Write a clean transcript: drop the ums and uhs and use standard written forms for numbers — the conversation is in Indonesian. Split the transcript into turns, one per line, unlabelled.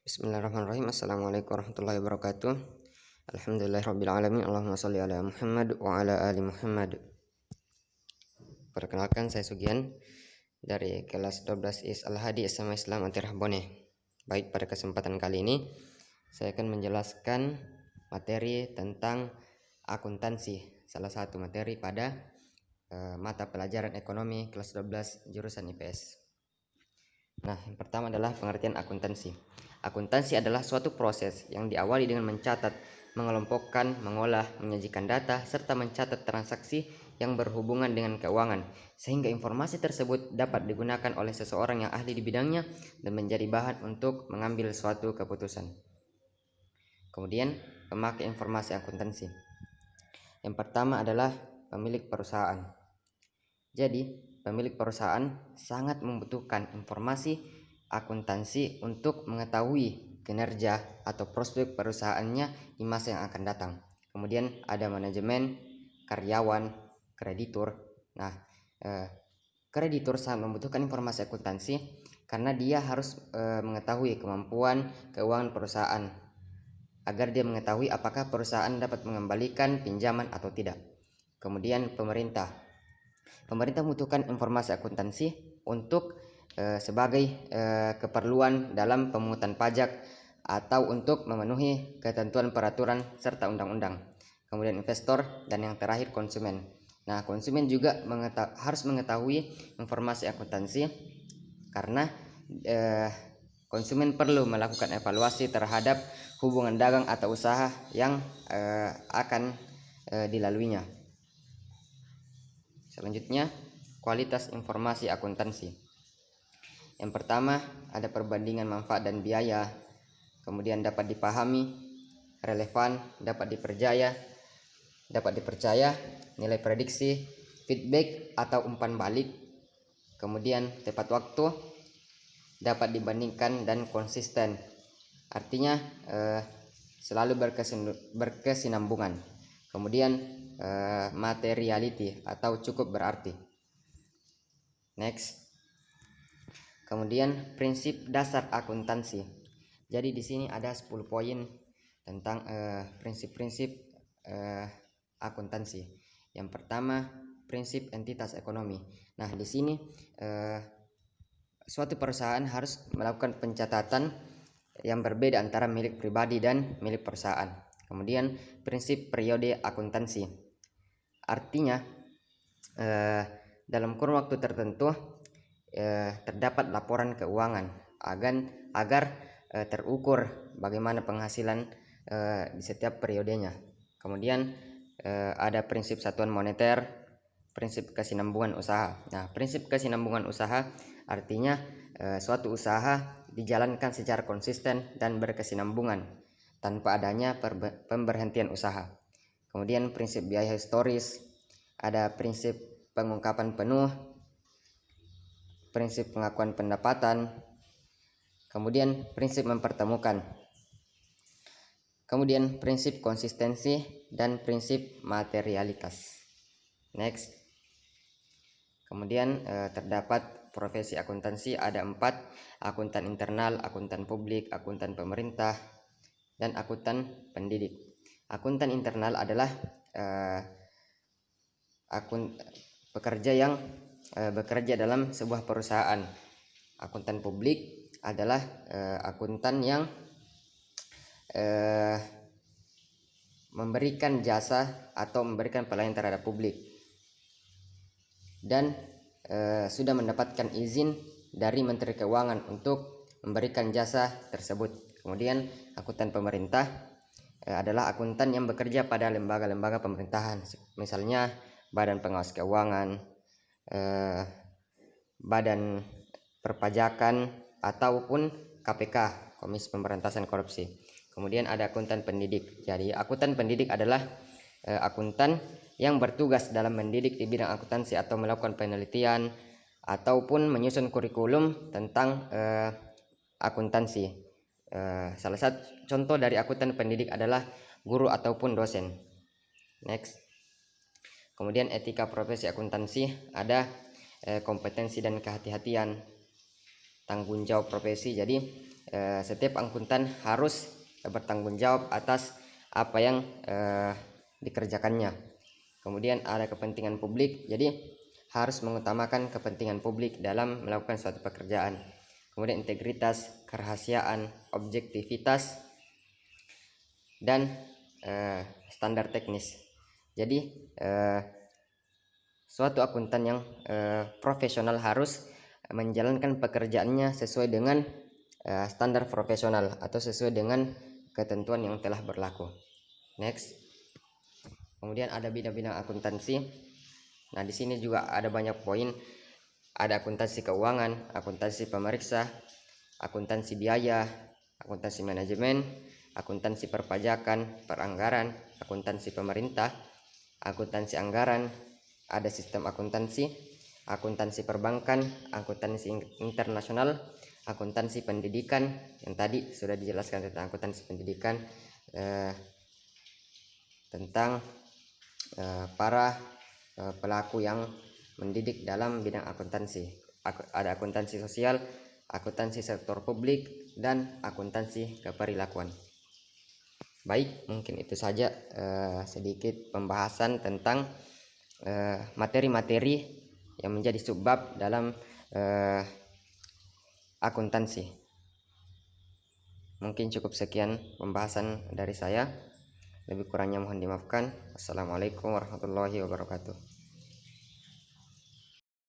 Bismillahirrahmanirrahim. Assalamualaikum warahmatullahi wabarakatuh. Alhamdulillahirrabbilalamin. Allahumma sholli ala Muhammad wa ala ali Muhammad. Perkenalkan, saya Sugian dari kelas 12 Is Al-Hadi SMA Islam Anti Rahbone. Baik, pada kesempatan kali ini saya akan menjelaskan materi tentang akuntansi, salah satu materi pada mata pelajaran ekonomi kelas 12 jurusan IPS. Nah, yang pertama adalah pengertian akuntansi. Akuntansi adalah suatu proses yang diawali dengan mencatat, mengelompokkan, mengolah, menyajikan data, serta mencatat transaksi yang berhubungan dengan keuangan, sehingga informasi tersebut dapat digunakan oleh seseorang yang ahli di bidangnya dan menjadi bahan untuk mengambil suatu keputusan. Kemudian, pemakai informasi akuntansi. Yang pertama adalah pemilik perusahaan. Jadi, pemilik perusahaan sangat membutuhkan informasi akuntansi untuk mengetahui kinerja atau prospek perusahaannya di masa yang akan datang. Kemudian ada manajemen, karyawan, kreditur. Nah, kreditur sangat membutuhkan informasi akuntansi karena dia harus mengetahui kemampuan keuangan perusahaan agar dia mengetahui apakah perusahaan dapat mengembalikan pinjaman atau tidak. Kemudian pemerintah membutuhkan informasi akuntansi untuk sebagai keperluan dalam pemungutan pajak atau untuk memenuhi ketentuan peraturan serta undang-undang. Kemudian investor, dan yang terakhir konsumen. Nah, konsumen juga harus mengetahui informasi akuntansi karena konsumen perlu melakukan evaluasi terhadap hubungan dagang atau usaha yang akan dilaluinya. Selanjutnya, kualitas informasi akuntansi. Yang pertama, ada perbandingan manfaat dan biaya. Kemudian dapat dipahami, relevan, dapat dipercaya, nilai prediksi, feedback atau umpan balik. Kemudian tepat waktu, dapat dibandingkan, dan konsisten. Artinya selalu berkesinambungan. Kemudian materiality atau cukup berarti. Next. Kemudian prinsip dasar akuntansi. Jadi di sini ada 10 poin tentang prinsip-prinsip akuntansi. Yang pertama, prinsip entitas ekonomi. Nah, di sini suatu perusahaan harus melakukan pencatatan yang berbeda antara milik pribadi dan milik perusahaan. Kemudian prinsip periode akuntansi. Artinya dalam kurun waktu tertentu terdapat laporan keuangan agar terukur bagaimana penghasilan di setiap periodenya. Kemudian ada prinsip satuan moneter, prinsip kesinambungan usaha. Nah, prinsip kesinambungan usaha artinya suatu usaha dijalankan secara konsisten dan berkesinambungan tanpa adanya pemberhentian usaha. Kemudian prinsip biaya historis, ada prinsip pengungkapan penuh, prinsip pengakuan pendapatan, kemudian prinsip mempertemukan, kemudian prinsip konsistensi, dan prinsip materialitas. Next. Kemudian terdapat profesi akuntansi, ada 4: akuntan internal, akuntan publik, akuntan pemerintah, dan akuntan pendidik. Akuntan internal adalah pekerja yang bekerja dalam sebuah perusahaan. Akuntan publik adalah akuntan yang memberikan jasa atau memberikan pelayanan terhadap publik dan sudah mendapatkan izin dari Menteri Keuangan untuk memberikan jasa tersebut. Kemudian akuntan pemerintah adalah akuntan yang bekerja pada lembaga-lembaga pemerintahan, misalnya Badan Pengawas Keuangan, Badan Perpajakan, ataupun KPK, Komisi Pemberantasan Korupsi. Kemudian ada akuntan pendidik. Jadi akuntan pendidik adalah akuntan yang bertugas dalam mendidik di bidang akuntansi atau melakukan penelitian ataupun menyusun kurikulum tentang akuntansi. Salah satu contoh dari akuntan pendidik adalah guru ataupun dosen. Next. Kemudian etika profesi akuntansi, ada kompetensi dan kehati-hatian, tanggung jawab profesi. Jadi setiap akuntan harus bertanggung jawab atas apa yang dikerjakannya. Kemudian ada kepentingan publik, jadi harus mengutamakan kepentingan publik dalam melakukan suatu pekerjaan. Kemudian integritas, kerahasiaan, objektivitas, dan standar teknis. Jadi suatu akuntan yang profesional harus menjalankan pekerjaannya sesuai dengan standar profesional atau sesuai dengan ketentuan yang telah berlaku. Next. Kemudian ada bidang-bidang akuntansi. Nah, di sini juga ada banyak poin. Ada akuntansi keuangan, akuntansi pemeriksa, akuntansi biaya, akuntansi manajemen, akuntansi perpajakan, peranggaran, akuntansi pemerintah, akuntansi anggaran, ada sistem akuntansi, akuntansi perbankan, akuntansi internasional, akuntansi pendidikan, yang tadi sudah dijelaskan tentang akuntansi pendidikan, tentang para pelaku yang mendidik dalam bidang akuntansi. Ada akuntansi sosial, akuntansi sektor publik, dan akuntansi keperilakuan. Baik, mungkin itu saja sedikit pembahasan tentang materi-materi yang menjadi subbab dalam akuntansi. Mungkin cukup sekian pembahasan dari saya. Lebih kurangnya mohon dimaafkan. Assalamualaikum warahmatullahi wabarakatuh.